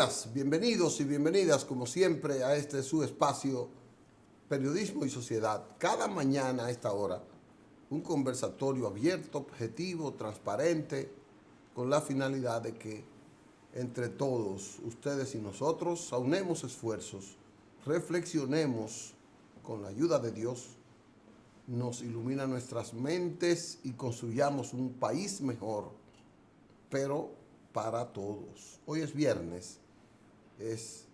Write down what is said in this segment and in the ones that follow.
días, bienvenidos y bienvenidas como siempre a este su espacio Periodismo y Sociedad. Cada mañana a esta hora un conversatorio abierto, objetivo, transparente, con la finalidad de que entre todos, ustedes y nosotros, aunemos esfuerzos, reflexionemos con la ayuda de Dios, nos ilumina nuestras mentes y construyamos un país mejor, pero para todos. Hoy es viernes, es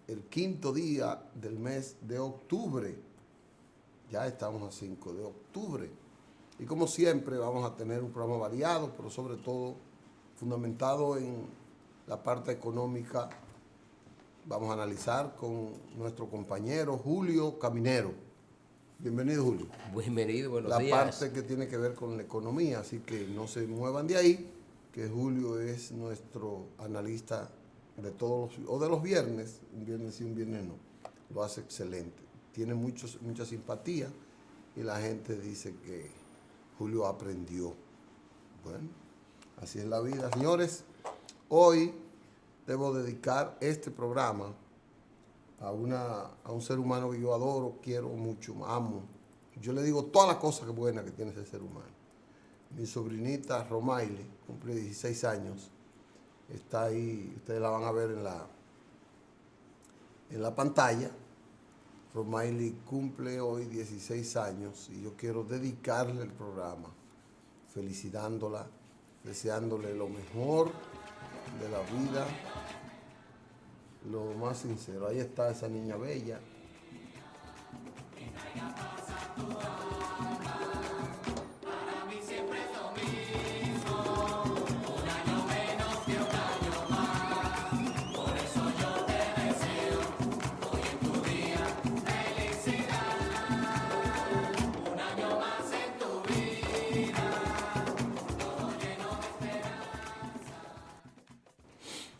el quinto día del mes de octubre. Ya estamos a 5 de octubre. Y como siempre vamos a tener un programa variado, pero sobre todo fundamentado en la parte económica. Vamos a analizar con nuestro compañero Julio Caminero. Bienvenido, Julio. Bienvenido, buenos días. La días. parte que tiene que ver con la economía, así que no se muevan de ahí, que Julio es nuestro analista de todos los, o de los viernes, un viernes sí, un viernes no. Lo hace excelente. Tiene mucha simpatía y la gente dice que Julio aprendió. Bueno, así es la vida. Señores, hoy debo dedicar este programa a un ser humano que yo adoro, quiero mucho, amo. Yo le digo todas las cosas buenas que tiene ese ser humano. Mi sobrinita Romaile cumple 16 años. Está ahí, ustedes la van a ver en la pantalla. Romaile cumple hoy 16 años y yo quiero dedicarle el programa, felicitándola, deseándole lo mejor de la vida, lo más sincero. Ahí está esa niña bella.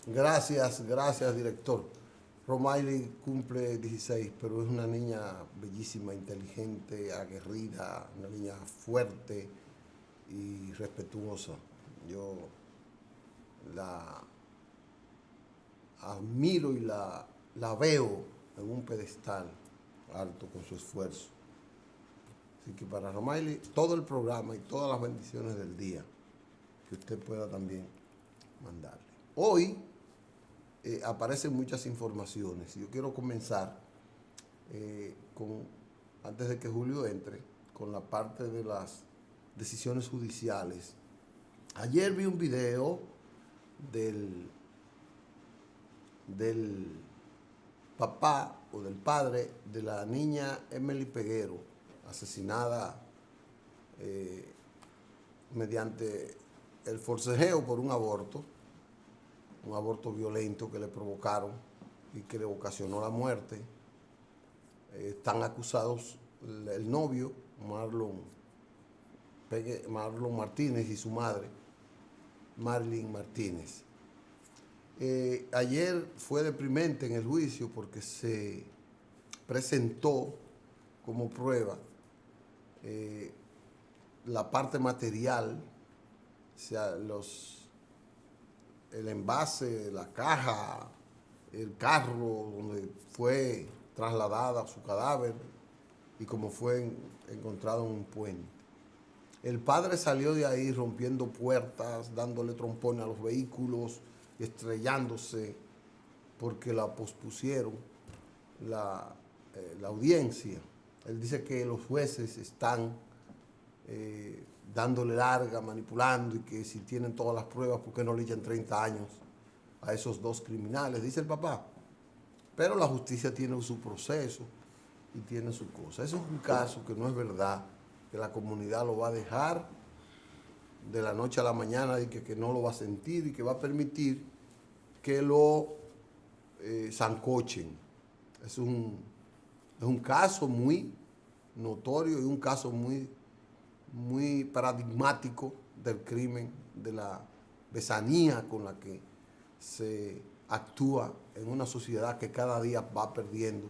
Gracias, director. Romaile cumple 16, pero es una niña bellísima, inteligente, aguerrida, una niña fuerte y respetuosa. Yo la admiro y la veo en un pedestal alto con su esfuerzo. Así que para Romaile, todo el programa y todas las bendiciones del día que usted pueda también mandarle. Hoy aparecen muchas informaciones. Yo quiero comenzar antes de que Julio entre, con la parte de las decisiones judiciales. Ayer vi un video del papá o del padre de la niña Emily Peguero, asesinada mediante el forcejeo por un aborto violento que le provocaron y que le ocasionó la muerte. Están acusados el novio, Marlon Martínez, y su madre, Marlene Martínez. Ayer fue deprimente en el juicio porque se presentó como prueba la parte material, o sea, el envase, la caja, el carro donde fue trasladada su cadáver y como fue encontrado en un puente. El padre salió de ahí rompiendo puertas, dándole trompones a los vehículos, estrellándose porque la pospusieron la audiencia. Él dice que los jueces están dándole larga, manipulando, y que si tienen todas las pruebas, ¿por qué no le echan 30 años a esos dos criminales? Dice el papá. Pero la justicia tiene su proceso y tiene su cosa. Eso es un caso que no es verdad, que la comunidad lo va a dejar de la noche a la mañana y que no lo va a sentir y que va a permitir que lo sancochen. Es un caso muy notorio y un caso muy paradigmático del crimen, de la besanía con la que se actúa en una sociedad que cada día va perdiendo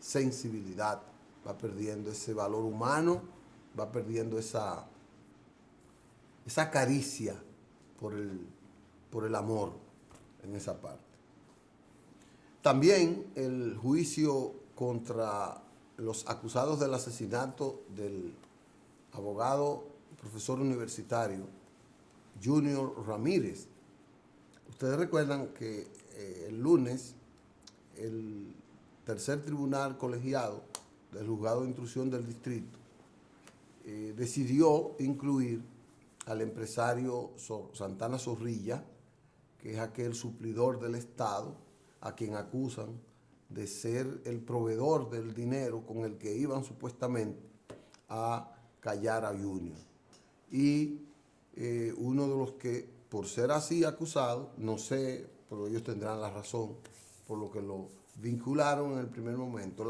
sensibilidad, va perdiendo ese valor humano, va perdiendo esa caricia por el amor en esa parte. También el juicio contra los acusados del asesinato del abogado, profesor universitario, Junior Ramírez. Ustedes recuerdan que el lunes el tercer tribunal colegiado del juzgado de instrucción del distrito decidió incluir al empresario Santana Zorrilla, que es aquel suplidor del Estado, a quien acusan de ser el proveedor del dinero con el que iban supuestamente a callar a Junior. Y uno de los que, por ser así acusado, no sé, pero ellos tendrán la razón por lo que lo vincularon en el primer momento.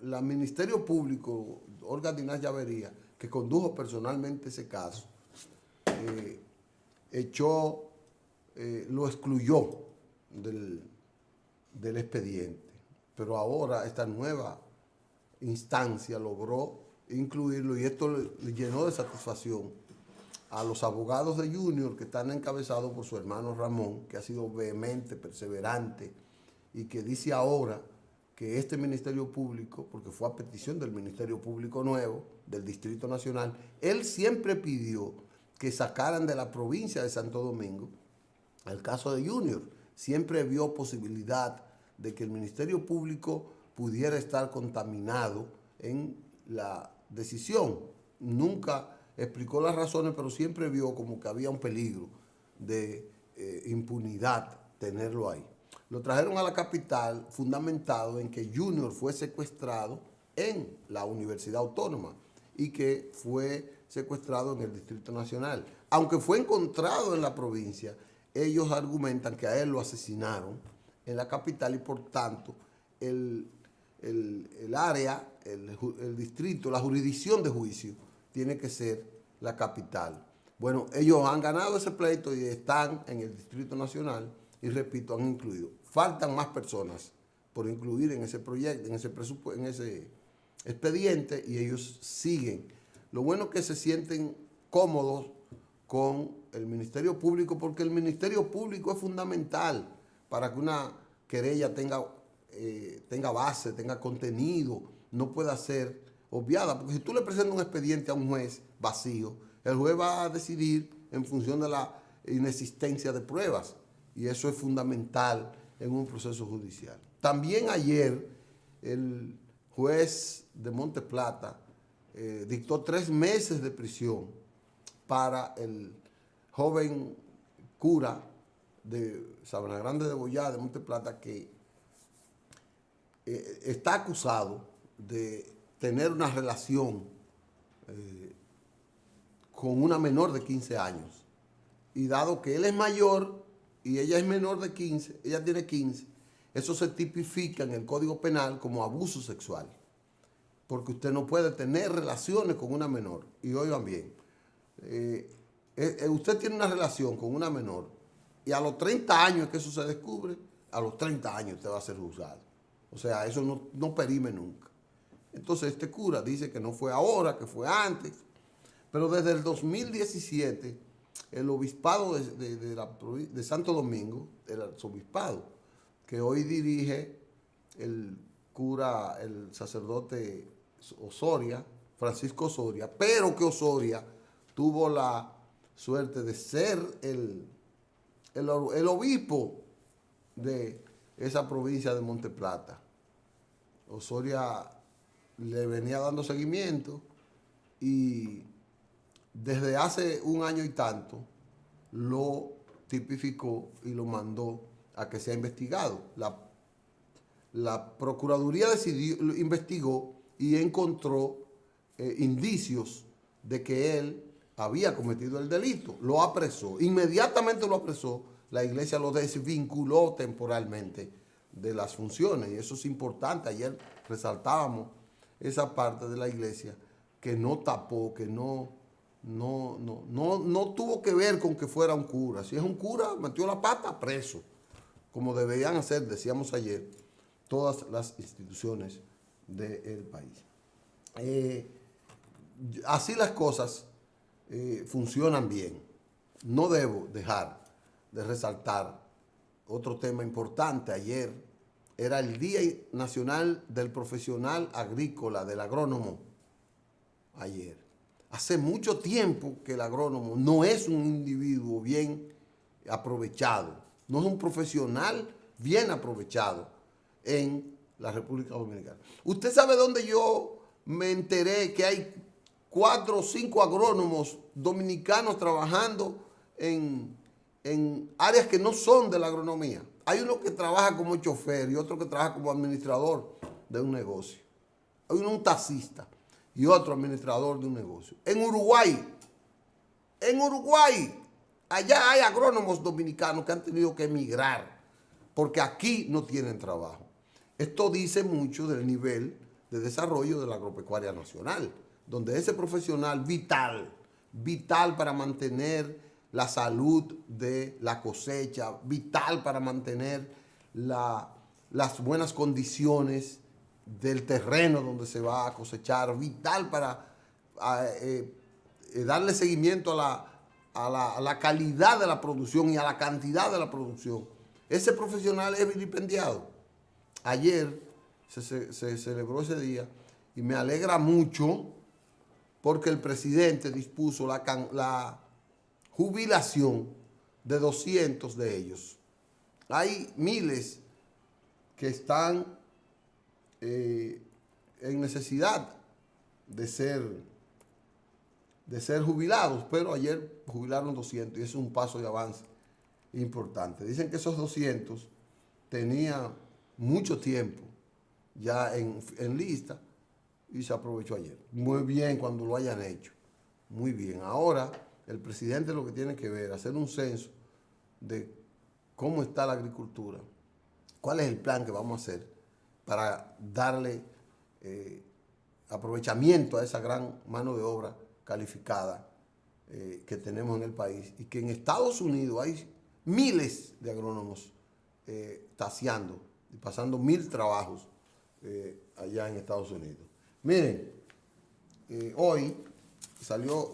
La Ministerio Público, Olga Dinás Llavería, que condujo personalmente ese caso, lo excluyó del expediente. Pero ahora esta nueva instancia logró incluirlo y esto le llenó de satisfacción a los abogados de Junior, que están encabezados por su hermano Ramón, que ha sido vehemente, perseverante, y que dice ahora que este Ministerio Público, porque fue a petición del Ministerio Público nuevo, del Distrito Nacional, él siempre pidió que sacaran de la provincia de Santo Domingo el caso de Junior. Siempre vio posibilidad de que el Ministerio Público pudiera estar contaminado en la decisión. Nunca explicó las razones, pero siempre vio como que había un peligro de impunidad tenerlo ahí. Lo trajeron a la capital fundamentado en que Junior fue secuestrado en la Universidad Autónoma y que fue secuestrado en el Distrito Nacional. Aunque fue encontrado en la provincia, ellos argumentan que a él lo asesinaron en la capital y por tanto el área, el distrito, la jurisdicción de juicio tiene que ser la capital. Bueno, ellos han ganado ese pleito y están en el Distrito Nacional y repito, han incluido. Faltan más personas por incluir en ese proyecto, en ese presupuesto, en ese expediente y ellos siguen. Lo bueno es que se sienten cómodos con el Ministerio Público porque el Ministerio Público es fundamental para que una querella tenga base, tenga contenido, no pueda ser obviada. Porque si tú le presentas un expediente a un juez vacío, el juez va a decidir en función de la inexistencia de pruebas y eso es fundamental en un proceso judicial. También ayer el juez de Monte Plata dictó 3 meses de prisión para el joven cura de Sabana Grande de Boyá, de Monte Plata, que está acusado de tener una relación con una menor de 15 años. Y dado que él es mayor y ella es menor de 15, ella tiene 15, eso se tipifica en el Código Penal como abuso sexual. Porque usted no puede tener relaciones con una menor. Y oigan bien, usted tiene una relación con una menor y a los 30 años que eso se descubre, a los 30 años usted va a ser juzgado. O sea, eso no perime nunca. Entonces este cura dice que no fue ahora, que fue antes, pero desde el 2017 el obispado de Santo Domingo, el arzobispado, que hoy dirige el cura, el sacerdote Osoria, Francisco Osoria, pero que Osoria tuvo la suerte de ser el obispo de esa provincia de Monte Plata. Osoria le venía dando seguimiento y desde hace un año y tanto lo tipificó y lo mandó a que sea investigado. La Procuraduría investigó y encontró indicios de que él había cometido el delito. Lo apresó, inmediatamente lo apresó, la iglesia lo desvinculó temporalmente de las funciones y eso es importante. Ayer resaltábamos esa parte de la iglesia que no tapó, que no tuvo que ver con que fuera un cura. Si es un cura, metió la pata, preso, como deberían hacer, decíamos ayer, todas las instituciones del país. Así las cosas funcionan bien. No debo dejar de resaltar otro tema importante. Ayer era el Día Nacional del Profesional Agrícola, del agrónomo, ayer. Hace mucho tiempo que el agrónomo no es un individuo bien aprovechado, no es un profesional bien aprovechado en la República Dominicana. ¿Usted sabe dónde yo me enteré que hay 4 o 5 agrónomos dominicanos trabajando en áreas que no son de la agronomía? Hay uno que trabaja como chofer y otro que trabaja como administrador de un negocio. Hay uno un taxista y otro administrador de un negocio. En Uruguay, allá hay agrónomos dominicanos que han tenido que emigrar porque aquí no tienen trabajo. Esto dice mucho del nivel de desarrollo de la agropecuaria nacional, donde ese profesional vital para mantener la salud de la cosecha, vital para mantener las buenas condiciones del terreno donde se va a cosechar, vital para darle seguimiento a la calidad de la producción y a la cantidad de la producción. Ese profesional es vilipendiado. Ayer se celebró ese día y me alegra mucho porque el presidente dispuso la jubilación de 200 de ellos. Hay miles que están en necesidad de ser jubilados, pero ayer jubilaron 200 y eso es un paso de avance importante. Dicen que esos 200 tenían mucho tiempo ya en lista y se aprovechó ayer. Muy bien cuando lo hayan hecho. Muy bien. Ahora el presidente lo que tiene que ver, hacer un censo de cómo está la agricultura, cuál es el plan que vamos a hacer para darle aprovechamiento a esa gran mano de obra calificada que tenemos en el país y que en Estados Unidos hay miles de agrónomos taseando y pasando 1000 trabajos allá en Estados Unidos. Miren, hoy salió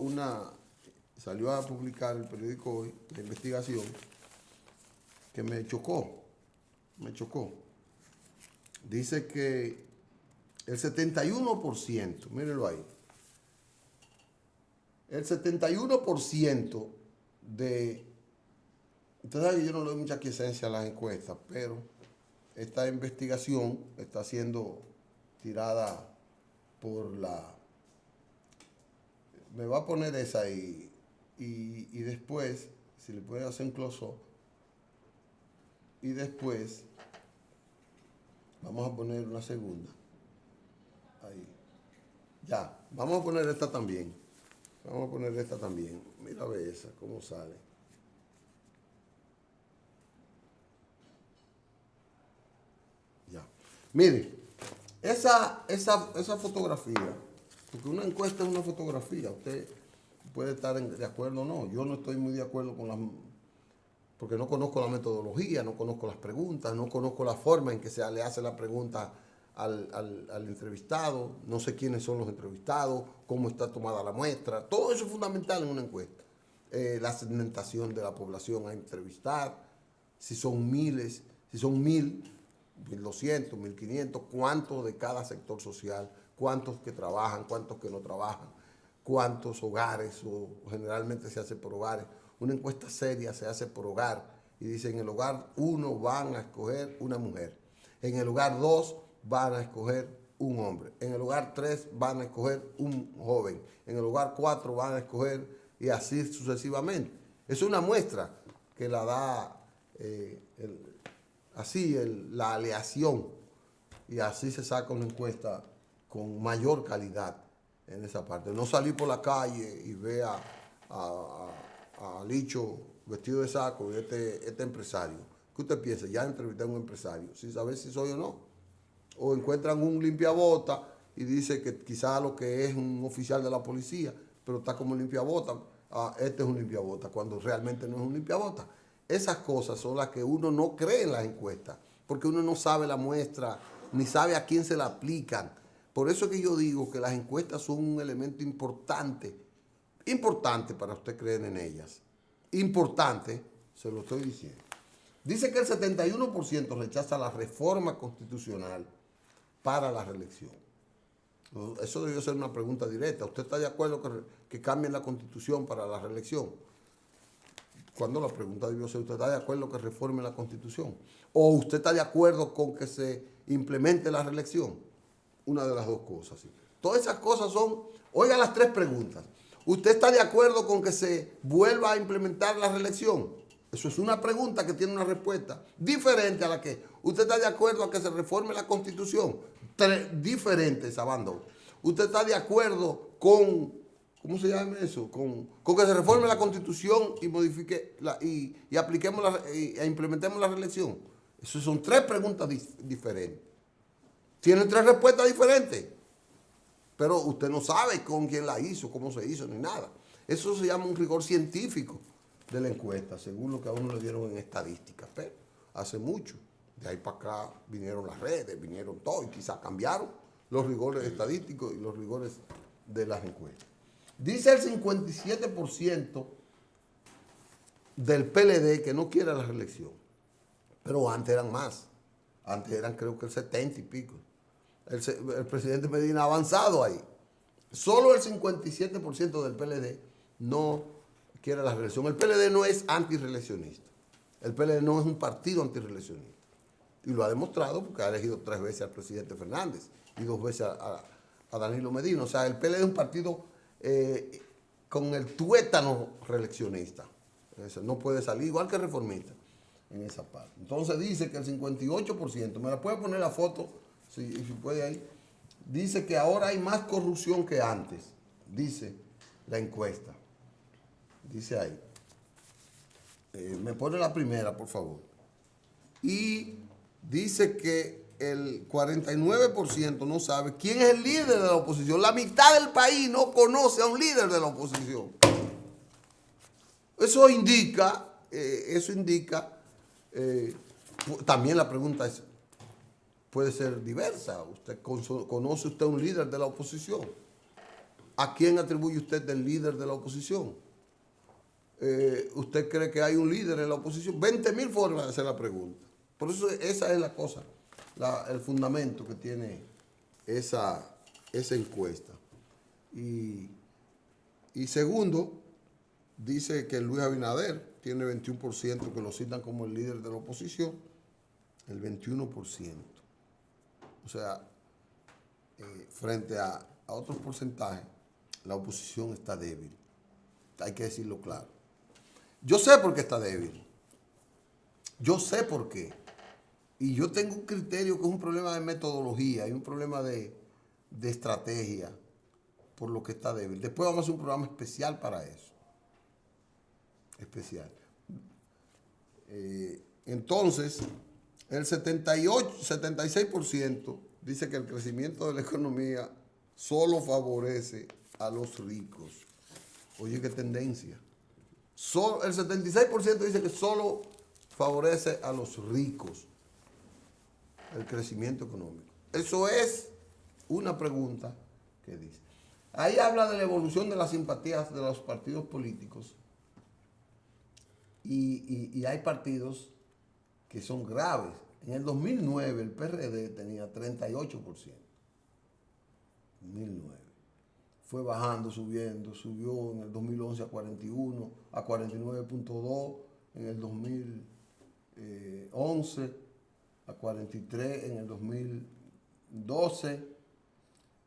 a publicar el periódico Hoy, la investigación, que me chocó. Dice que el 71%, mírenlo ahí, el 71% de... Ustedes saben que yo no le doy mucha quiesencia a las encuestas, pero esta investigación está siendo tirada por la... Me va a poner esa ahí y después, si le pueden hacer un close-up, y después vamos a poner una segunda. Ahí. Ya, vamos a poner esta también. Mira a ver esa, cómo sale. Ya. Miren, esa fotografía, porque una encuesta es una fotografía, usted puede estar de acuerdo o no. Yo no estoy muy de acuerdo con porque no conozco la metodología, no conozco las preguntas, no conozco la forma en que se le hace la pregunta al entrevistado, no sé quiénes son los entrevistados, cómo está tomada la muestra, todo eso es fundamental en una encuesta. La segmentación de la población a entrevistar, si son miles, si son 1000, 1200, 1500, cuántos de cada sector social, cuántos que trabajan, cuántos que no trabajan, cuántos hogares, o generalmente se hace por hogares. Una encuesta seria se hace por hogar y dice en el hogar 1 van a escoger una mujer, en el hogar 2 van a escoger un hombre, en el hogar 3 van a escoger un joven, en el hogar 4 van a escoger y así sucesivamente. Es una muestra que la da la aleación y así se saca una encuesta con mayor calidad en esa parte. No salir por la calle y ver a Licho vestido de saco y este empresario. ¿Qué usted piensa? Ya entrevisté a un empresario, sin saber si soy o no. O encuentran un limpiabota y dice que quizá lo que es un oficial de la policía, pero está como limpiabota. Este es un limpiabota, cuando realmente no es un limpiabota. Esas cosas son las que uno no cree en las encuestas, porque uno no sabe la muestra, ni sabe a quién se la aplican. Por eso es que yo digo que las encuestas son un elemento importante para usted creer en ellas. Importante, se lo estoy diciendo. Dice que el 71% rechaza la reforma constitucional para la reelección. Eso debió ser una pregunta directa. ¿Usted está de acuerdo que cambien la constitución para la reelección? Cuando la pregunta debió ser, ¿usted está de acuerdo que reforme la constitución? ¿O usted está de acuerdo con que se implemente la reelección? Una de las dos cosas. ¿Sí? Todas esas cosas son, oiga las tres preguntas. ¿Usted está de acuerdo con que se vuelva a implementar la reelección? Eso es una pregunta que tiene una respuesta diferente a la que usted está de acuerdo a que se reforme la constitución. Diferente esa banda. ¿Usted está de acuerdo con, ¿cómo se llama eso? Con que se reforme la constitución y modifique y apliquemos e implementemos la reelección. Esas son tres preguntas diferentes. Tienen tres respuestas diferentes. Pero usted no sabe con quién la hizo, cómo se hizo, ni nada. Eso se llama un rigor científico de la encuesta, según lo que a uno le dieron en estadística. Pero hace mucho, de ahí para acá vinieron las redes, vinieron todo, y quizás cambiaron los rigores estadísticos y los rigores de las encuestas. Dice el 57% del PLD que no quiere la reelección. Pero antes eran más. Antes eran creo que el 70 y pico. El presidente Medina ha avanzado ahí. Solo el 57% del PLD no quiere la reelección. El PLD no es antirreeleccionista. El PLD no es un partido antirreeleccionista. Y lo ha demostrado porque ha elegido 3 veces al presidente Fernández y 2 veces a Danilo Medina. O sea, el PLD es un partido con el tuétano reeleccionista. No puede salir, igual que reformista, en esa parte. Entonces dice que el 58%, me la puede poner la foto, si puede ahí, dice que ahora hay más corrupción que antes, dice la encuesta. Dice ahí. Me pone la primera, por favor. Y dice que el 49% no sabe quién es el líder de la oposición. La mitad del país no conoce a un líder de la oposición. Eso indica, también la pregunta puede ser diversa. ¿Conoce usted un líder de la oposición? ¿A quién atribuye usted del líder de la oposición? ¿Usted cree que hay un líder en la oposición? 20.000 formas de hacer la pregunta. Por eso esa es la cosa, el fundamento que tiene esa encuesta. Y segundo, dice que Luis Abinader tiene 21% que lo citan como el líder de la oposición, el 21%. O sea, frente a otros porcentajes, la oposición está débil. Hay que decirlo claro. Yo sé por qué está débil. Yo sé por qué. Y yo tengo un criterio que es un problema de metodología y un problema de estrategia por lo que está débil. Después vamos a hacer un programa especial para eso. Especial. Entonces, el 76% dice que el crecimiento de la economía solo favorece a los ricos. Oye, qué tendencia. El 76% dice que solo favorece a los ricos el crecimiento económico. Eso es una pregunta que dice. Ahí habla de la evolución de las simpatías de los partidos políticos. Y hay partidos que son graves. En el 2009 el PRD tenía 38%. 2009. Fue bajando, subiendo, subió en el 2011 a 41, a 49.2, en el 2011 a 43, en el 2012,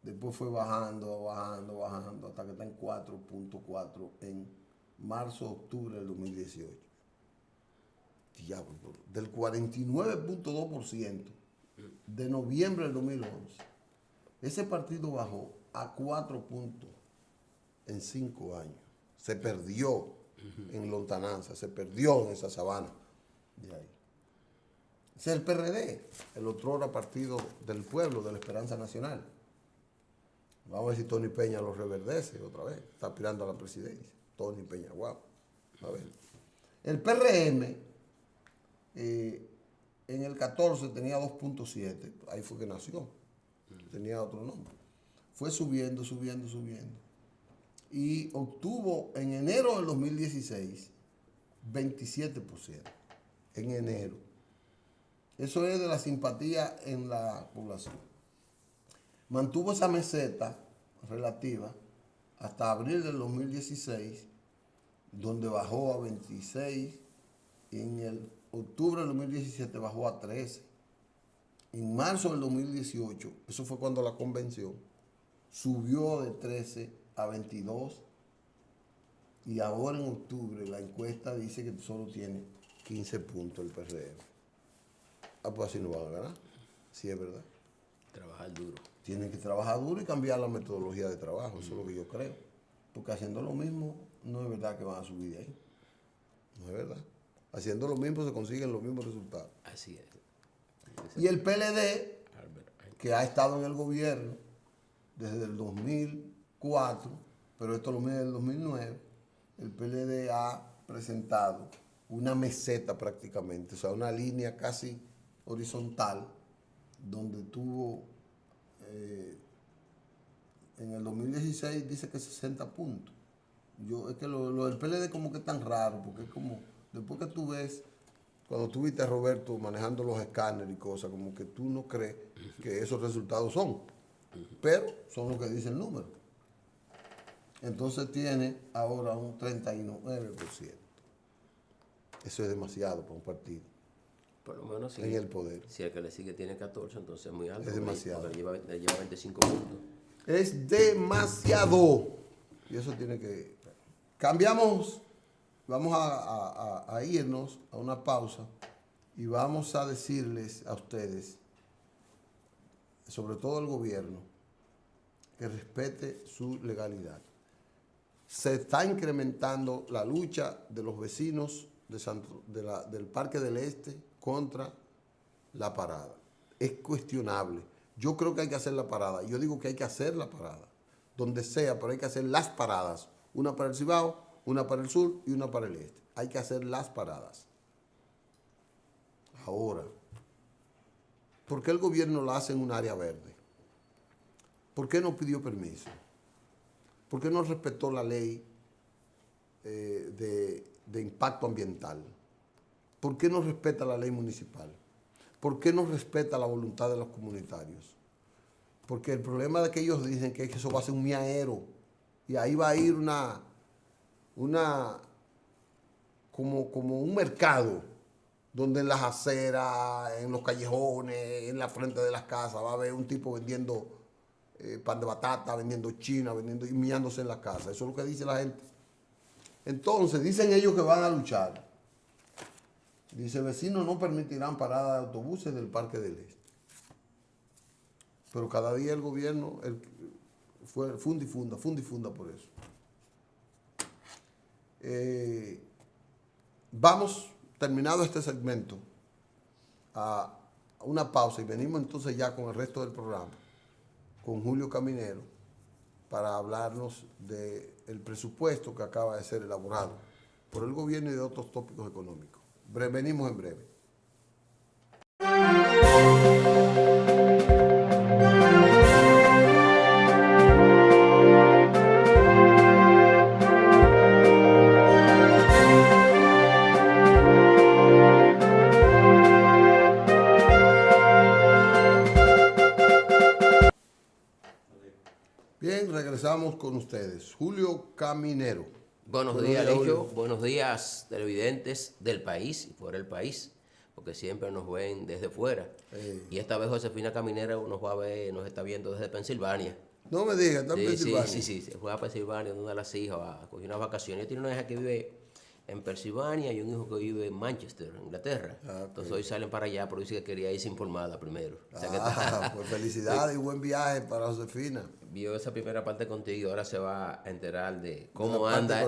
después fue bajando, hasta que está en 4.4 en marzo, octubre del 2018. Diablo, del 49.2% de noviembre del 2011, ese partido bajó a 4 puntos en 5 años. Se perdió en lontananza, se perdió en esa sabana de ahí. Ese es el PRD, el otrora partido del pueblo, de la Esperanza Nacional. Vamos a ver si Tony Peña lo reverdece otra vez. Está aspirando a la presidencia. Tony Peña, guau. A ver. El PRM en el 14 tenía 2.7. Ahí fue que nació. Tenía otro nombre. Fue subiendo. Y obtuvo en enero del 2016 27%. en enero. Eso es de la simpatía en la población. Mantuvo esa meseta relativa hasta abril del 2016, donde bajó a 26, y en el octubre del 2017 bajó a 13. En marzo del 2018, eso fue cuando la convención, subió de 13 a 22, y ahora en octubre la encuesta dice que solo tiene 15 puntos el PRM. Ah, pues así no van a ganar, sí es verdad. Trabajar duro. Tienen que trabajar duro y cambiar la metodología de trabajo, eso es lo que yo creo. Porque haciendo lo mismo, no es verdad que van a subir de ahí. No es verdad. Haciendo lo mismo se consiguen los mismos resultados. Así es. Y el PLD, que ha estado en el gobierno desde el 2004, pero esto lo mide del 2009, el PLD ha presentado una meseta prácticamente, o sea, una línea casi horizontal, donde tuvo, en el 2016 dice que 60 puntos. Es que lo del PLD como que es tan raro, porque es como, después que tú ves, cuando tú viste a Roberto manejando los escáneres y cosas, como que tú no crees que esos resultados son, pero son lo que dice el número. Entonces tiene ahora un 39%. Eso es demasiado para un partido. Por lo menos si, en el poder. Si el que le sigue tiene 14, entonces es muy alto. Es demasiado. Porque le lleva 25 puntos. Es demasiado. Y eso tiene que... Cambiamos, vamos a irnos a una pausa y vamos a decirles a ustedes, sobre todo al gobierno, que respete su legalidad. Se está incrementando la lucha de los vecinos del Parque del Este contra la parada. Es cuestionable. Yo creo que hay que hacer la parada. Yo digo que hay que hacer la parada, donde sea, pero hay que hacer las paradas. Una para el Cibao, una para el sur y una para el este. Hay que hacer las paradas. Ahora, ¿por qué el gobierno la hace en un área verde? ¿Por qué no pidió permiso? ¿Por qué no respetó la ley de impacto ambiental? ¿Por qué no respeta la ley municipal? ¿Por qué no respeta la voluntad de los comunitarios? Porque el problema de que ellos dicen que eso va a ser un miaero y ahí va a ir como un mercado donde en las aceras, en los callejones, en la frente de las casas va a haber un tipo vendiendo pan de batata, vendiendo china, vendiendo y miándose en la casa. Eso es lo que dice la gente. Entonces, dicen ellos que van a luchar. Dice, vecinos no permitirán parada de autobuses del Parque del Este. Pero cada día el gobierno funda y funda por eso. Vamos, terminado este segmento, a una pausa y venimos entonces ya con el resto del programa, con Julio Caminero, para hablarnos del presupuesto que acaba de ser elaborado por el gobierno y de otros tópicos económicos. Venimos en breve. Bien, regresamos con ustedes. Julio Caminero. Buenos días, Alejo. Buenos días, televidentes del país y fuera del país, porque siempre nos ven desde fuera. Y esta vez Josefina Caminero nos está viendo desde Pensilvania. No me digas, está en Pensilvania. Sí, se fue a Pensilvania, donde las hijas, a coger unas vacaciones. Yo tengo una hija que vive en Pensilvania y un hijo que vive en Manchester, en Inglaterra. Okay. Entonces hoy salen para allá, pero dice que quería irse informada primero. O sea, pues felicidades y buen viaje para Josefina. Vio esa primera parte contigo, ahora se va a enterar de cómo anda,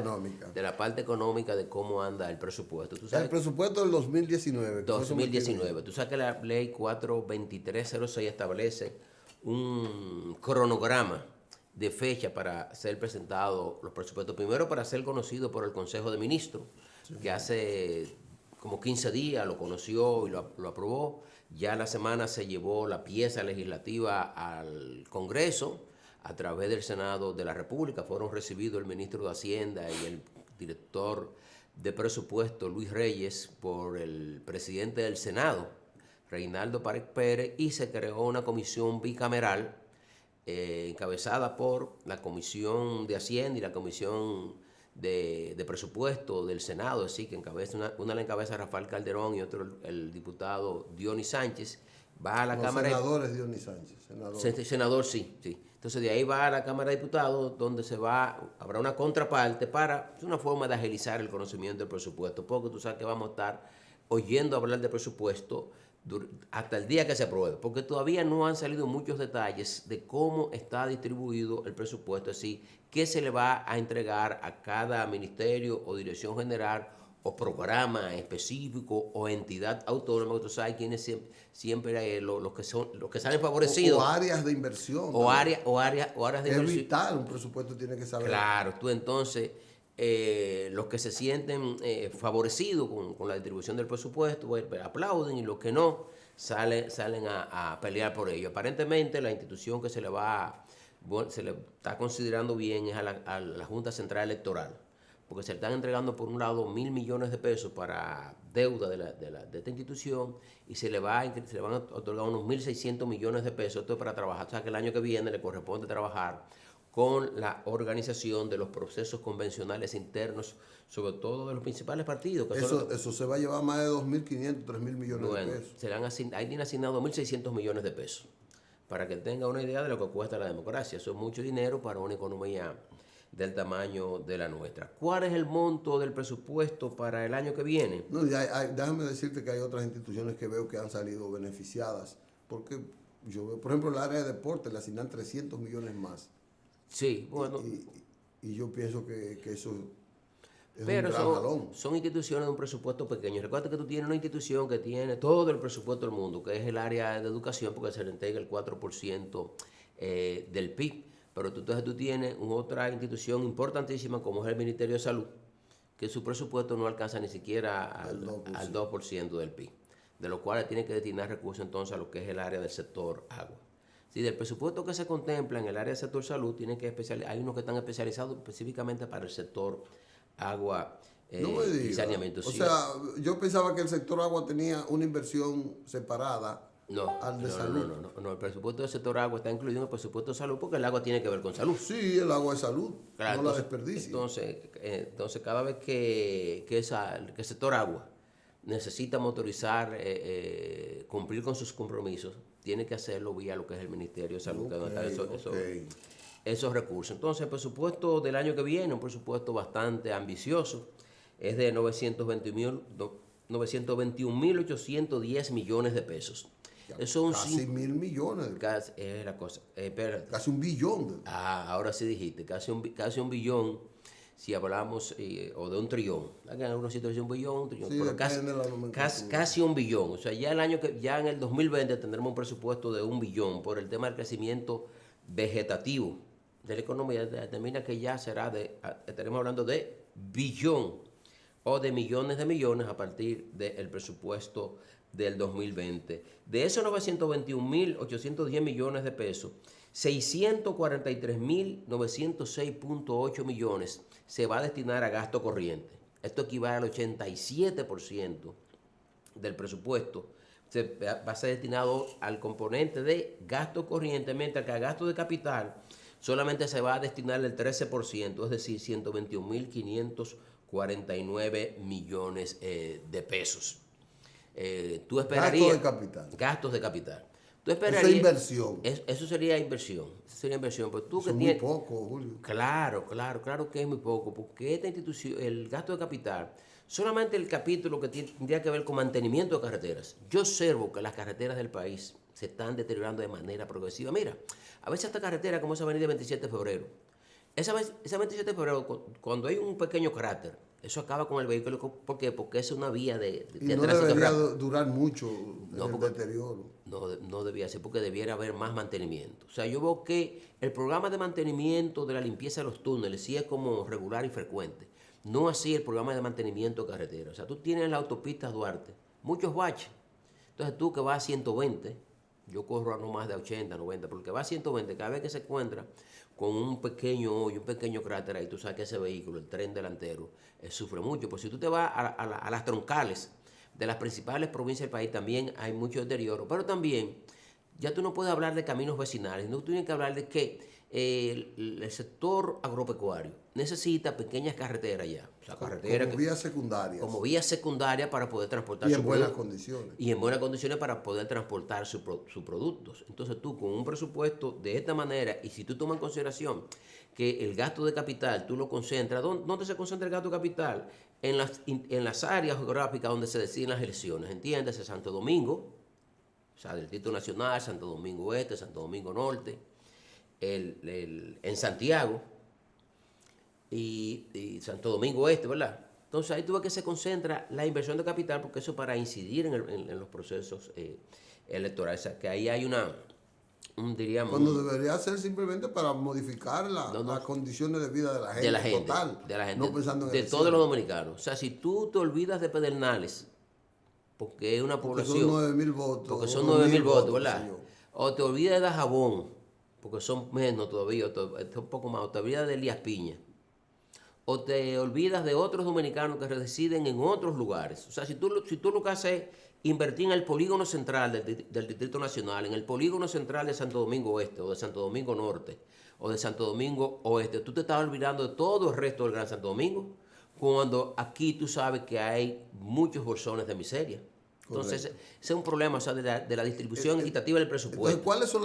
de la parte económica, de cómo anda el presupuesto. ¿Tú sabes? El presupuesto del 2019. 2019. Tú sabes que la ley 42306 establece un cronograma de fecha para ser presentado los presupuestos. Primero para ser conocido por el Consejo de Ministros, sí, que hace como 15 días lo conoció y lo aprobó. Ya la semana se llevó la pieza legislativa al Congreso a través del Senado de la República. Fueron recibidos el ministro de Hacienda y el director de Presupuesto, Luis Reyes, por el presidente del Senado, Reinaldo Pared Pérez, y se creó una comisión bicameral encabezada por la Comisión de Hacienda y la Comisión de Presupuesto del Senado, así que una la encabeza Rafael Calderón y otro el diputado Dionis Sánchez. Va a la Cámara. Senadores Dionis Sánchez. Senador, sí. Entonces de ahí va a la Cámara de Diputados, donde habrá una contraparte es una forma de agilizar el conocimiento del presupuesto, porque tú sabes que vamos a estar oyendo hablar del presupuesto hasta el día que se apruebe, porque todavía no han salido muchos detalles de cómo está distribuido el presupuesto, así qué se le va a entregar a cada ministerio o dirección general o programa específico o entidad autónoma, que tú sabes quiénes siempre los que salen favorecidos. O áreas de inversión. O áreas de inversión. Es vital, un presupuesto tiene que saber. Claro, tú entonces, los que se sienten favorecidos con la distribución del presupuesto, pues, aplauden, y los que no, salen a pelear por ello. Aparentemente la institución que se le está considerando bien es a la Junta Central Electoral, porque se le están entregando por un lado 1.000 millones de pesos para deuda de esta institución, y se le van a otorgar unos 1.600 millones de pesos. Esto es para trabajar. O sea que el año que viene le corresponde trabajar con la organización de los procesos convencionales internos, sobre todo de los principales partidos. Eso se va a llevar más de 2.500, 3.000 millones de pesos. Ahí tiene asignado 1.600 millones de pesos, para que tenga una idea de lo que cuesta la democracia. Eso es mucho dinero para una economía del tamaño de la nuestra. ¿Cuál es el monto del presupuesto para el año que viene? No, déjame decirte que hay otras instituciones que veo que han salido beneficiadas, porque yo veo, por ejemplo, el área de deporte le asignan 300 millones más. Sí, bueno. Y yo pienso que eso es pero un gran jalón. Son instituciones de un presupuesto pequeño. Recuerda que tú tienes una institución que tiene todo el presupuesto del mundo, que es el área de educación, porque se le entrega el 4% del PIB. Pero entonces tú tienes otra institución importantísima como es el Ministerio de Salud, que su presupuesto no alcanza ni siquiera al 2% del PIB, de lo cual tiene que destinar recursos entonces a lo que es el área del sector agua. Si del presupuesto que se contempla en el área del sector salud, hay unos que están especializados específicamente para el sector agua y saneamiento. O sea, yo pensaba que el sector agua tenía una inversión separada. Al de salud. No, el presupuesto del sector agua está incluido en el presupuesto de salud, porque el agua tiene que ver con salud. Sí, el agua es salud, claro, no la desperdicie. Entonces, cada vez que el sector agua necesita motorizar, cumplir con sus compromisos, tiene que hacerlo vía lo que es el Ministerio de Salud, que donde esos recursos. Entonces, el presupuesto del año que viene, un presupuesto bastante ambicioso, es de 921.810 millones de pesos. Casi 1.000 millones. Casi un billón. Ahora sí dijiste, casi un billón, si hablamos, o de un trillón. En algunos sitios dice un billón, sí, pero casi un billón. O sea, ya en el 2020 tendremos un presupuesto de 1 billón por el tema del crecimiento vegetativo de la economía. Determina que ya estaremos hablando de billón o de millones a partir del presupuesto del 2020. De esos 921.810 millones de pesos, 643.906.8 millones se va a destinar a gasto corriente. Esto equivale al 87% del presupuesto. Va a ser destinado al componente de gasto corriente, mientras que a gasto de capital solamente se va a destinar el 13%, es decir, 121.549 millones de pesos. Tú esperarías. Gastos de capital. Tú esperarías. Eso es inversión. Eso sería inversión. Pero tú eso es muy poco, Julio. Claro que es muy poco, porque esta institución, el gasto de capital, solamente el capítulo que tendría que ver con mantenimiento de carreteras. Yo observo que las carreteras del país se están deteriorando de manera progresiva. Mira, a veces esta carretera, como esa avenida 27 de febrero, esa 27 de febrero, cuando hay un pequeño cráter, eso acaba con el vehículo. ¿Por qué? Porque es una vía de no debería durar mucho el deterioro. No debía ser, porque debiera haber más mantenimiento. O sea, yo veo que el programa de mantenimiento de la limpieza de los túneles sí es como regular y frecuente. No así el programa de mantenimiento de carretera. O sea, tú tienes en la autopista Duarte muchos baches. Entonces tú que vas a 120, yo corro a no más de 80, 90, porque va a 120, cada vez que se encuentra con un pequeño hoyo, un pequeño cráter ahí, tú sabes que ese vehículo, el tren delantero, sufre mucho. Pues si tú te vas a las troncales de las principales provincias del país, también hay mucho deterioro, pero también ya tú no puedes hablar de caminos vecinales, no tienes que hablar de que el sector agropecuario necesita pequeñas carreteras ya, o sea, carreteras como vías secundarias. Como vía secundaria para poder transportar Y su en buenas producto. condiciones. Y en buenas condiciones para poder transportar sus productos. Entonces tú con un presupuesto de esta manera, y si tú tomas en consideración que el gasto de capital tú lo concentras, ¿dónde se concentra el gasto de capital? En las áreas geográficas donde se deciden las elecciones, ¿entiendes? Santo Domingo, o sea, del Distrito Nacional, Santo Domingo Este, Santo Domingo Norte, en Santiago y Santo Domingo Este, ¿verdad? Entonces ahí tú ves que se concentra la inversión de capital, porque eso para incidir en los procesos electorales. O sea, que ahí hay diríamos... Cuando debería ser simplemente para modificar las condiciones de vida de la gente, total, de la gente, no pensando en de elecciones. todos los dominicanos. O sea, si tú te olvidas de Pedernales, porque es una población... Porque son 9.000 votos. Porque son 9.000 votos, ¿verdad? Señor. O te olvidas de Dajabón, porque son menos todavía, un poco más. O te olvidas de Elías Piña. O te olvidas de otros dominicanos que residen en otros lugares. O sea, si tú lo que haces es invertir en el polígono central del Distrito Nacional, en el polígono central de Santo Domingo Oeste, o de Santo Domingo Norte, o de Santo Domingo Oeste, tú te estás olvidando de todo el resto del Gran Santo Domingo, cuando aquí tú sabes que hay muchos bolsones de miseria. Entonces, ese es un problema, o sea, de la distribución equitativa del presupuesto. Entonces, ¿cuáles son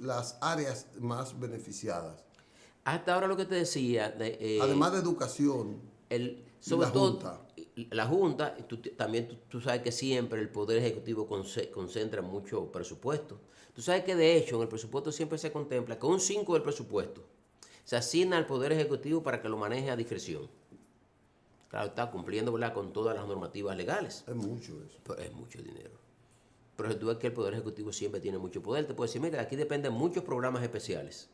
las áreas más beneficiadas? Hasta ahora lo que te decía... Además de educación, sobre la todo, Junta. La Junta, también tú sabes que siempre el Poder Ejecutivo concentra mucho presupuesto. Tú sabes que de hecho en el presupuesto siempre se contempla que un 5 del presupuesto se asigna al Poder Ejecutivo para que lo maneje a discreción. Claro, está cumpliendo, ¿verdad?, con todas las normativas legales. Es mucho eso. Pero es mucho dinero. Pero tú ves que el Poder Ejecutivo siempre tiene mucho poder. Te puedo decir, mira, aquí dependen muchos programas especiales.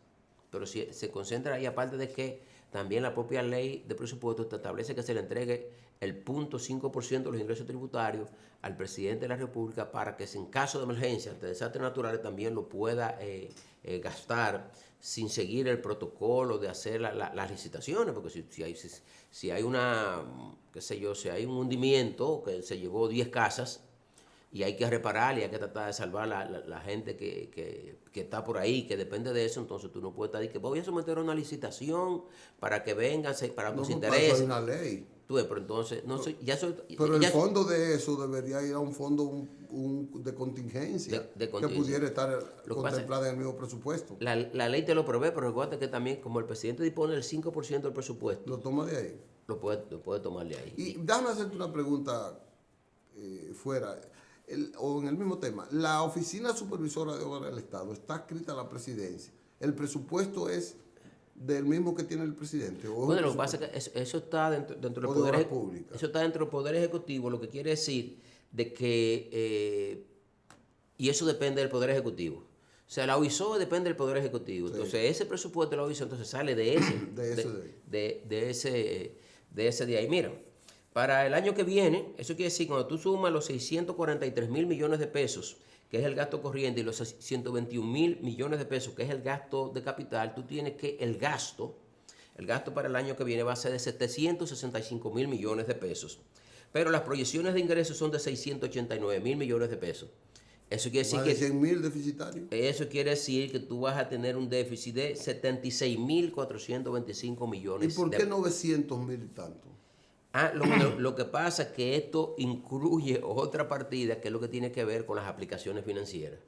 Pero si se concentra ahí, aparte de que también la propia ley de presupuesto te establece que se le entregue el 0.5% de los ingresos tributarios al presidente de la República para que en caso de emergencia, de desastres naturales, también lo pueda gastar sin seguir el protocolo de hacer las licitaciones, porque si hay qué sé yo, si hay un hundimiento que se llevó 10 casas, y hay que reparar y hay que tratar de salvar la gente que está por ahí, que depende de eso. Entonces tú no puedes estar ahí que voy a someter a una licitación para que vengan, para que se interese. Hay una ley. Tú ves, pero entonces, Pero el fondo de eso debería ir a un fondo de contingencia de que pudiera estar Lo contemplada en el mismo presupuesto. La ley te lo prevé, pero recuerda que también, como el presidente dispone del 5% del presupuesto, Lo toma de ahí. lo puede tomar de ahí. Y déjame hacerte una pregunta fuera. O en el mismo tema, la Oficina Supervisora de Obras del Estado está adscrita a la presidencia. ¿El presupuesto es del mismo que tiene el presidente? Bueno, lo que pasa es que eso está dentro del poder ejecutivo. Eso está dentro del Poder Ejecutivo, lo que quiere decir de que, y eso depende del Poder Ejecutivo. O sea, la OISOE depende del Poder Ejecutivo. Sí. Entonces, ese presupuesto de la OISOE entonces sale de ese de ahí. Mira, para el año que viene, eso quiere decir, cuando tú sumas los 643.000 millones de pesos, que es el gasto corriente, y los 121.000 millones de pesos, que es el gasto de capital, tú tienes que el gasto para el año que viene va a ser de 765.000 millones de pesos. Pero las proyecciones de ingresos son de 689.000 millones de pesos. Eso quiere decir que 100.000 deficitarios. Eso quiere decir que tú vas a tener un déficit de 76.425 millones. ¿Y por qué 900.000 y tanto? Lo que pasa es que esto incluye otra partida que es lo que tiene que ver con las aplicaciones financieras.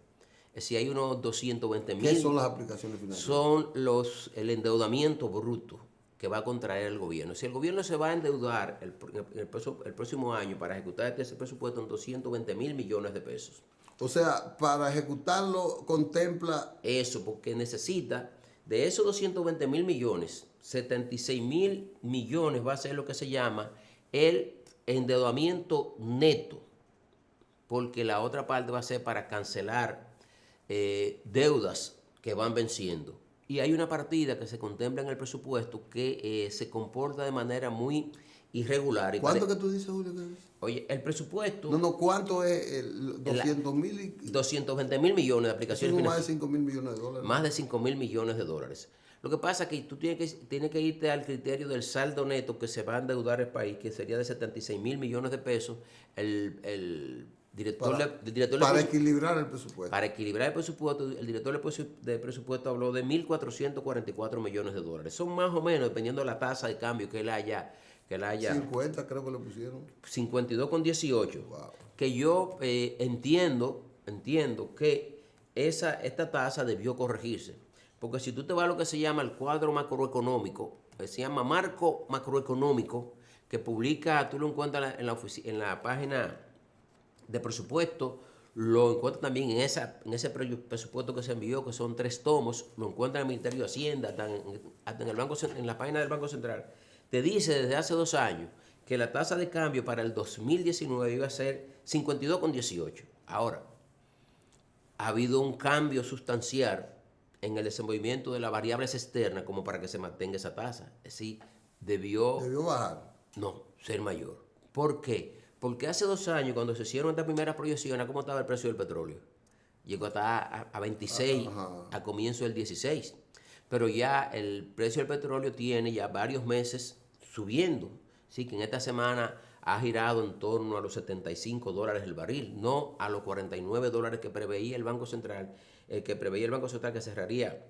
Es decir, hay unos 220.000. ¿Qué son las aplicaciones financieras? Son el endeudamiento bruto que va a contraer el gobierno. Si el gobierno se va a endeudar el próximo año para ejecutar ese presupuesto en 220.000 millones de pesos. O sea, para ejecutarlo contempla... Eso, porque necesita, de esos 220.000 millones, 76.000 millones va a ser lo que se llama el endeudamiento neto, porque la otra parte va a ser para cancelar deudas que van venciendo. Y hay una partida que se contempla en el presupuesto que se comporta de manera muy irregular. ¿Cuánto que tú dices, Julio? Que es? Oye, el presupuesto... No, ¿cuánto es el 200,000? 220 mil millones de aplicaciones Más de financieras. 5,000 millones de dólares. Más de 5.000 millones de dólares. Lo que pasa es que tú tienes que irte al criterio del saldo neto que se va a endeudar el país, que sería de 76 mil millones de pesos. El director para equilibrar el presupuesto. Para equilibrar el presupuesto, el director de presupuesto habló de 1.444 millones de dólares. Son más o menos, dependiendo de la tasa de cambio que él haya... 50 creo que le pusieron. 52,18. Wow. Que yo entiendo que esta tasa debió corregirse. Porque si tú te vas a lo que se llama el cuadro macroeconómico, que se llama marco macroeconómico, que publica, tú lo encuentras en la página de presupuesto, lo encuentras también en ese presupuesto que se envió, que son 3 tomos, lo encuentras en el Ministerio de Hacienda, hasta en la página del Banco Central. Te dice desde hace 2 años que la tasa de cambio para el 2019 iba a ser 52,18. Ahora, ha habido un cambio sustancial en el desenvolvimiento de las variables externas como para que se mantenga esa tasa. Es decir, debió bajar. No, ser mayor. ¿Por qué? Porque hace 2 años, cuando se hicieron estas primeras proyecciones, ¿cómo estaba el precio del petróleo? Llegó a 26 a comienzo del 16. Pero ya el precio del petróleo tiene ya varios meses subiendo. Sí, que en esta semana ha girado en torno a los $75 el barril, no a los $49 que preveía el Banco Central, que cerraría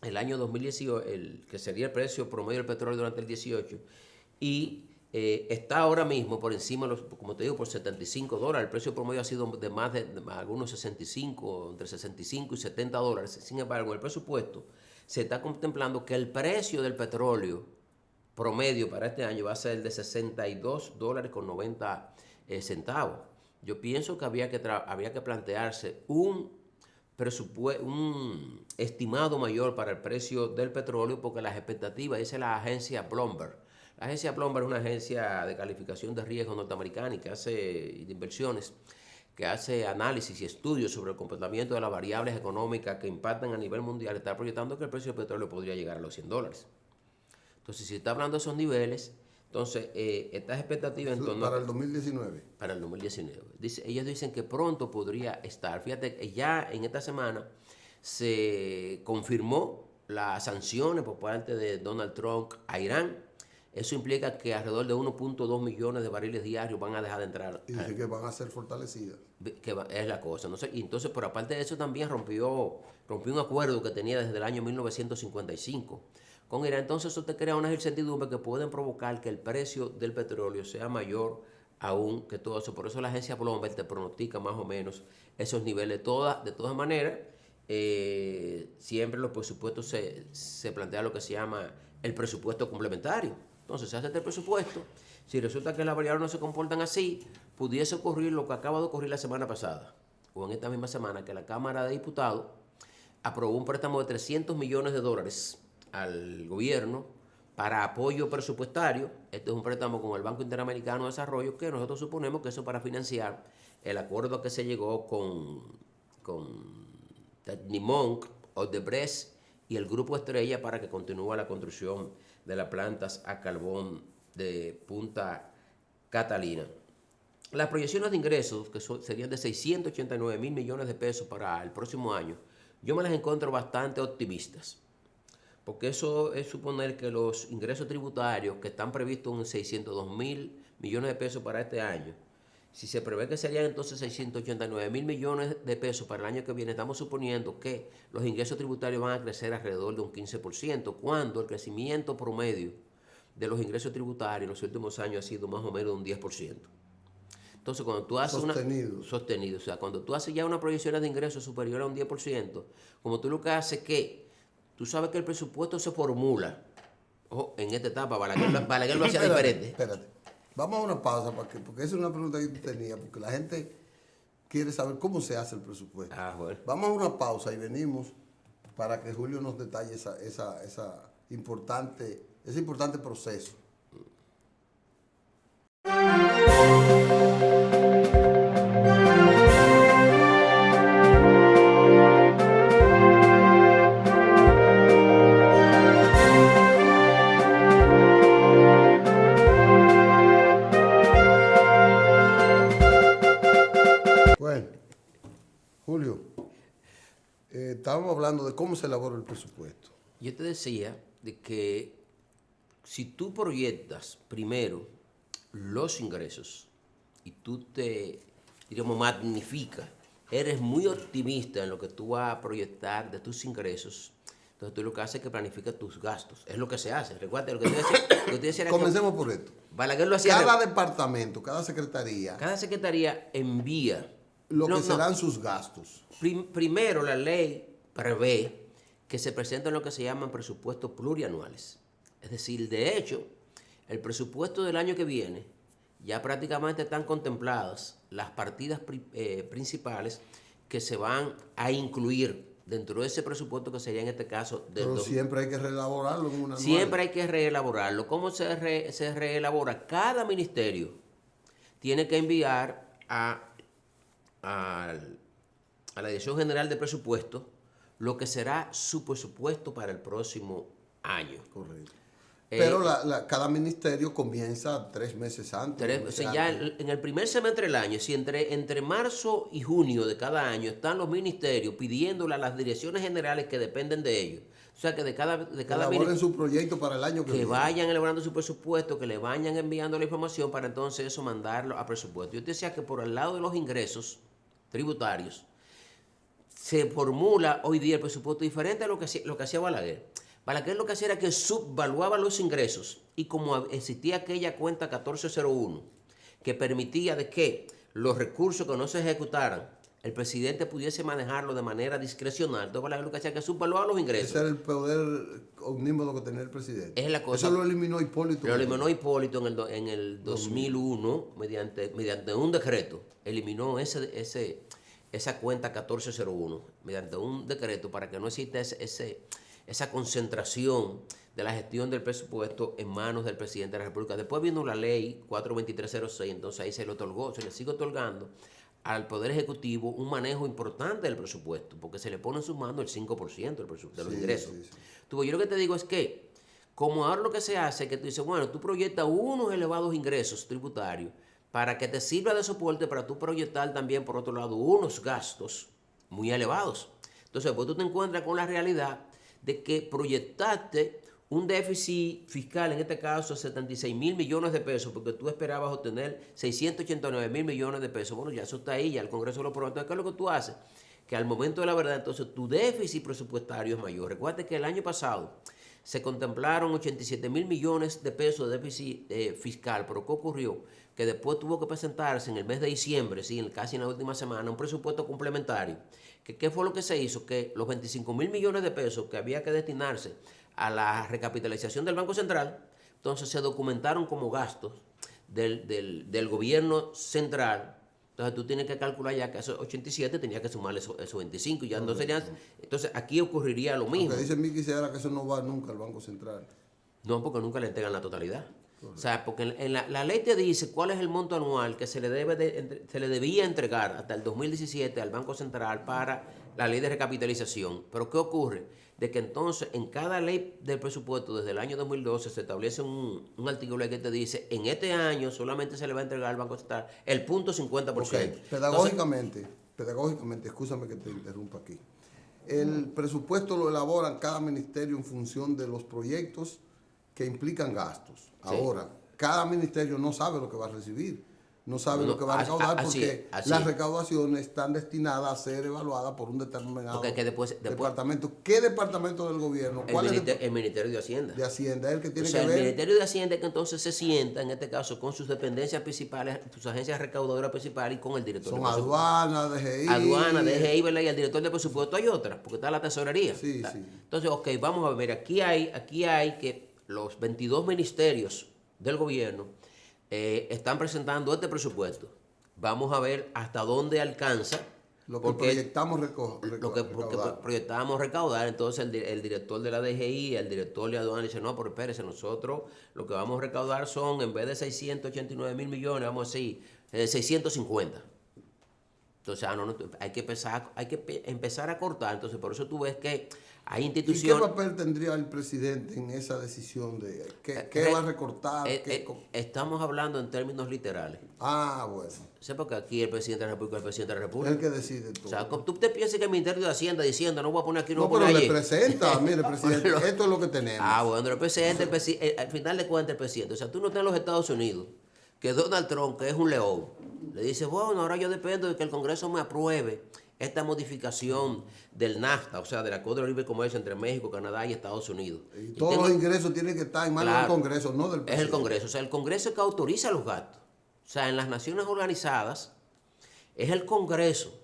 el año 2018, que sería el precio promedio del petróleo durante el 18, y está ahora mismo por encima, como te digo, por $75. El precio promedio ha sido de más de algunos 65, entre 65 y $70. Sin embargo, en el presupuesto se está contemplando que el precio del petróleo promedio para este año va a ser de $62.90. Yo pienso que había que plantearse un estimado mayor para el precio del petróleo, porque las expectativas, dice la agencia Bloomberg. La agencia Bloomberg es una agencia de calificación de riesgo norteamericana y de inversiones, que hace análisis y estudios sobre el comportamiento de las variables económicas que impactan a nivel mundial. Está proyectando que el precio del petróleo podría llegar a los $100. Entonces, si está hablando de esos niveles, entonces estas expectativas en torno para el 2019. Para el 2019. Ellos dicen que pronto podría estar. Fíjate, ya en esta semana se confirmó las sanciones por parte de Donald Trump a Irán. Eso implica que alrededor de 1.2 millones de barriles diarios van a dejar de entrar. Y dice que van a ser fortalecidas. Es la cosa, ¿no? Y entonces, por aparte de eso, también rompió un acuerdo que tenía desde el año 1955 con Irán. Entonces, eso te crea una incertidumbre que pueden provocar que el precio del petróleo sea mayor aún que todo eso. Por eso la agencia Bloomberg te pronostica más o menos esos niveles. De todas maneras, siempre los presupuestos se plantea lo que se llama el presupuesto complementario. Entonces se hace este presupuesto. Si resulta que las variables no se comportan así, pudiese ocurrir lo que acaba de ocurrir la semana pasada, o en esta misma semana, que la Cámara de Diputados aprobó un préstamo de $300 millones al gobierno para apoyo presupuestario. Este es un préstamo con el Banco Interamericano de Desarrollo, que nosotros suponemos que eso para financiar el acuerdo que se llegó con Technimont, Odebrecht y el Grupo Estrella para que continúe la construcción de las plantas a carbón de Punta Catalina. Las proyecciones de ingresos, que serían de 689 mil millones de pesos para el próximo año, yo me las encuentro bastante optimistas, porque eso es suponer que los ingresos tributarios que están previstos en 602 mil millones de pesos para este año, si se prevé que serían entonces 689 mil millones de pesos para el año que viene, estamos suponiendo que los ingresos tributarios van a crecer alrededor de un 15%, cuando el crecimiento promedio de los ingresos tributarios en los últimos años ha sido más o menos de un 10%. Entonces, cuando tú haces sostenido, o sea, cuando tú haces ya una proyección de ingresos superior a un 10%, como tú lo que haces es que tú sabes que el presupuesto se formula. Ojo, en esta etapa, Balaguer lo hacía diferente. Espérate. Vamos a una pausa, porque esa es una pregunta que yo tenía, porque la gente quiere saber cómo se hace el presupuesto. Bueno. Vamos a una pausa y venimos para que Julio nos detalle ese importante proceso. Julio, estábamos hablando de cómo se elabora el presupuesto. Yo te decía de que si tú proyectas primero los ingresos y tú te, digamos, magnificas, eres muy optimista en lo que tú vas a proyectar de tus ingresos, entonces tú lo que haces es que planificas tus gastos. Es lo que se hace. Recuerda lo que te decía. Comencemos por esto. Balaguer lo hacía. Cada departamento, cada secretaría envía lo que serán sus gastos. Primero, la ley prevé que se presenten lo que se llaman presupuestos plurianuales. Es decir, de hecho, el presupuesto del año que viene ya prácticamente están contempladas las partidas principales que se van a incluir dentro de ese presupuesto, que sería en este caso Pero siempre hay que reelaborarlo en una anual. Siempre hay que reelaborarlo. ¿Cómo se reelabora? Cada ministerio tiene que enviar a la Dirección General de Presupuesto lo que será su presupuesto para el próximo año. Correcto. Pero cada ministerio comienza 3 meses antes. O sea, ya en el primer semestre del año, si entre marzo y junio de cada año están los ministerios pidiéndole a las direcciones generales que dependen de ellos, o sea, que de cada elaboren su proyecto para el año que viene. Vayan elaborando su presupuesto, que le vayan enviando la información para entonces eso mandarlo a presupuesto. Yo te decía que por el lado de los ingresos tributarios se formula hoy día el presupuesto diferente a lo que hacía Balaguer. Balaguer lo que hacía era que subvaluaba los ingresos, y como existía aquella cuenta 1401 que permitía de que los recursos que no se ejecutaran, el presidente pudiese manejarlo de manera discrecional, entonces Balaguer lo que hacía era que subvaluaba los ingresos. Ese era el poder omnímodo que tenía el presidente. Es la cosa. Eso lo eliminó Hipólito. Lo eliminó Hipólito en el 2001 mediante un decreto. Eliminó esa cuenta 1401 mediante un decreto para que no exista esa concentración de la gestión del presupuesto en manos del presidente de la República. Después vino la ley 42306, entonces ahí se le sigue otorgando al Poder Ejecutivo un manejo importante del presupuesto, porque se le pone en sus manos el 5% de los ingresos. Sí. Yo lo que te digo es que, como ahora lo que se hace es que tú dices, bueno, tú proyectas unos elevados ingresos tributarios para que te sirva de soporte para tú proyectar también, por otro lado, unos gastos muy elevados. Entonces, pues tú te encuentras con la realidad de que proyectaste un déficit fiscal, en este caso 76 mil millones de pesos, porque tú esperabas obtener 689 mil millones de pesos. Bueno, ya eso está ahí, ya el Congreso lo aprobó. Entonces, ¿qué es lo que tú haces? Que al momento de la verdad, entonces tu déficit presupuestario es mayor. Recuerda que el año pasado se contemplaron 87 mil millones de pesos de déficit fiscal, pero ¿qué ocurrió? Que después tuvo que presentarse en el mes de diciembre, sí, casi en la última semana, un presupuesto complementario. ¿Qué fue lo que se hizo? Que los 25 mil millones de pesos que había que destinarse a la recapitalización del Banco Central, entonces se documentaron como gastos del gobierno central. Entonces tú tienes que calcular ya que esos 87 tenías que sumarle esos 25. Ya no serían, entonces aquí ocurriría lo mismo. Lo que dice Miki era que eso no va nunca al Banco Central. No, porque nunca le entregan la totalidad. Correcto. O sea, porque en la ley te dice cuál es el monto anual que se le debía entregar hasta el 2017 al Banco Central para la ley de recapitalización. Pero ¿qué ocurre? De que entonces en cada ley del presupuesto desde el año 2012 se establece un artículo que te dice, en este año solamente se le va a entregar al Banco Central el 0.50%. Okay. Pedagógicamente, escúchame que te interrumpa aquí. El presupuesto lo elaboran cada ministerio en función de los proyectos que implican gastos. Sí. Ahora, cada ministerio no sabe lo que va a recibir, no sabe lo que va a recaudar, porque las recaudaciones están destinadas a ser evaluadas por un determinado departamento. ¿Qué departamento del gobierno? El Ministerio de Hacienda. De Hacienda es el que tiene que ver. El Ministerio de Hacienda es que entonces se sienta, en este caso, con sus dependencias principales, sus agencias recaudadoras principales y con el director de presupuesto. Aduana, DGI. Aduana, DGI, ¿verdad? Y el director de presupuesto hay otras, porque está la tesorería. Sí. Entonces, vamos a ver, aquí hay que los 22 ministerios del gobierno están presentando este presupuesto. Vamos a ver hasta dónde alcanza. Lo que proyectamos proyectábamos recaudar. Entonces el director de la DGI, el director de aduana dice, no, pero espérese, nosotros lo que vamos a recaudar son, en vez de 689 mil millones, vamos a decir, 650. Entonces, hay que empezar a cortar. Entonces, por eso tú ves que hay ¿Y qué instituciones... papel tendría el presidente en esa decisión de qué va a recortar? Estamos hablando en términos literales. Ah, bueno. Sé porque aquí el presidente de la República es el presidente de la República. Es el que decide todo. O sea, tú te piensas que el Ministerio de Hacienda diciendo, no voy a poner aquí, no No, voy a pero poner le allí. presenta, mire, presidente, esto es lo que tenemos. Ah, bueno, el presidente, al final de cuentas el presidente. O sea, tú no estás en los Estados Unidos, que Donald Trump, que es un león, le dice, bueno, ahora yo dependo de que el Congreso me apruebe esta modificación del NAFTA, o sea, del Acuerdo de Libre Comercio entre México, Canadá y Estados Unidos. Y todos los ingresos tienen que estar en manos del Congreso, no del presidente. Es el Congreso, o sea, el Congreso es que autoriza los gastos. O sea, en las naciones organizadas, es el Congreso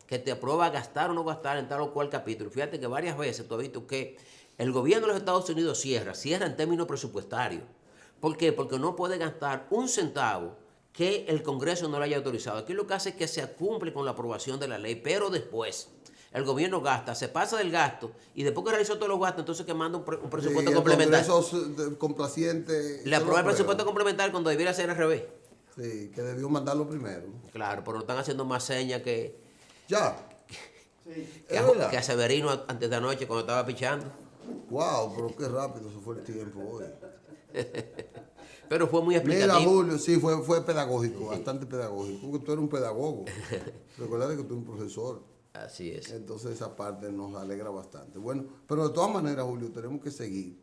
que te aprueba gastar o no gastar en tal o cual capítulo. Fíjate que varias veces tú has visto que el gobierno de los Estados Unidos cierra en términos presupuestarios. ¿Por qué? Porque no puede gastar un centavo que el Congreso no le haya autorizado. Aquí lo que hace es que se cumple con la aprobación de la ley, pero después el gobierno gasta, se pasa del gasto y después que realizó todos los gastos, entonces que manda un presupuesto complementario. El Congreso complaciente. Le aprueba el presupuesto complementario cuando debiera ser al revés. Sí, que debió mandarlo primero. Claro, pero están haciendo más señas que... Ya. Que a Severino antes de anoche cuando estaba pichando. Wow, pero qué rápido se fue el tiempo hoy. Pero fue muy explicativo. Mira, Julio, sí, fue pedagógico, bastante pedagógico. Porque tú eres un pedagogo. Recuerda que tú eres un profesor. Así es. Entonces esa parte nos alegra bastante. Bueno, pero de todas maneras, Julio, tenemos que seguir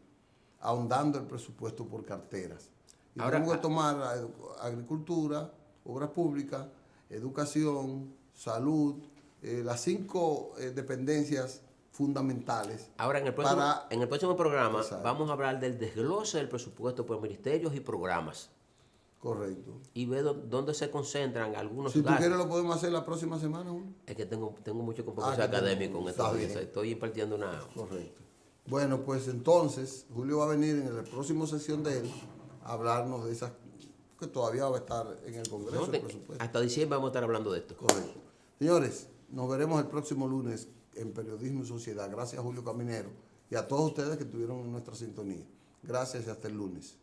ahondando el presupuesto por carteras. Y Ahora, tenemos que tomar agricultura, obras públicas, educación, salud, las 5 dependencias fundamentales. Ahora, en el próximo programa vamos a hablar del desglose del presupuesto por ministerios y programas. Correcto. Y ver dónde se concentran algunos gastos. Si tú quieres, lo podemos hacer la próxima semana, Julio. Es que tengo mucho compromiso académico en estos días. Estoy impartiendo una... Correcto. Bueno, pues entonces, Julio va a venir en la próxima sesión de él a hablarnos de esas que todavía va a estar en el Congreso. Hasta diciembre vamos a estar hablando de esto. Correcto. Señores, nos veremos el próximo lunes en Periodismo y Sociedad. Gracias a Julio Caminero y a todos ustedes que estuvieron en nuestra sintonía. Gracias y hasta el lunes.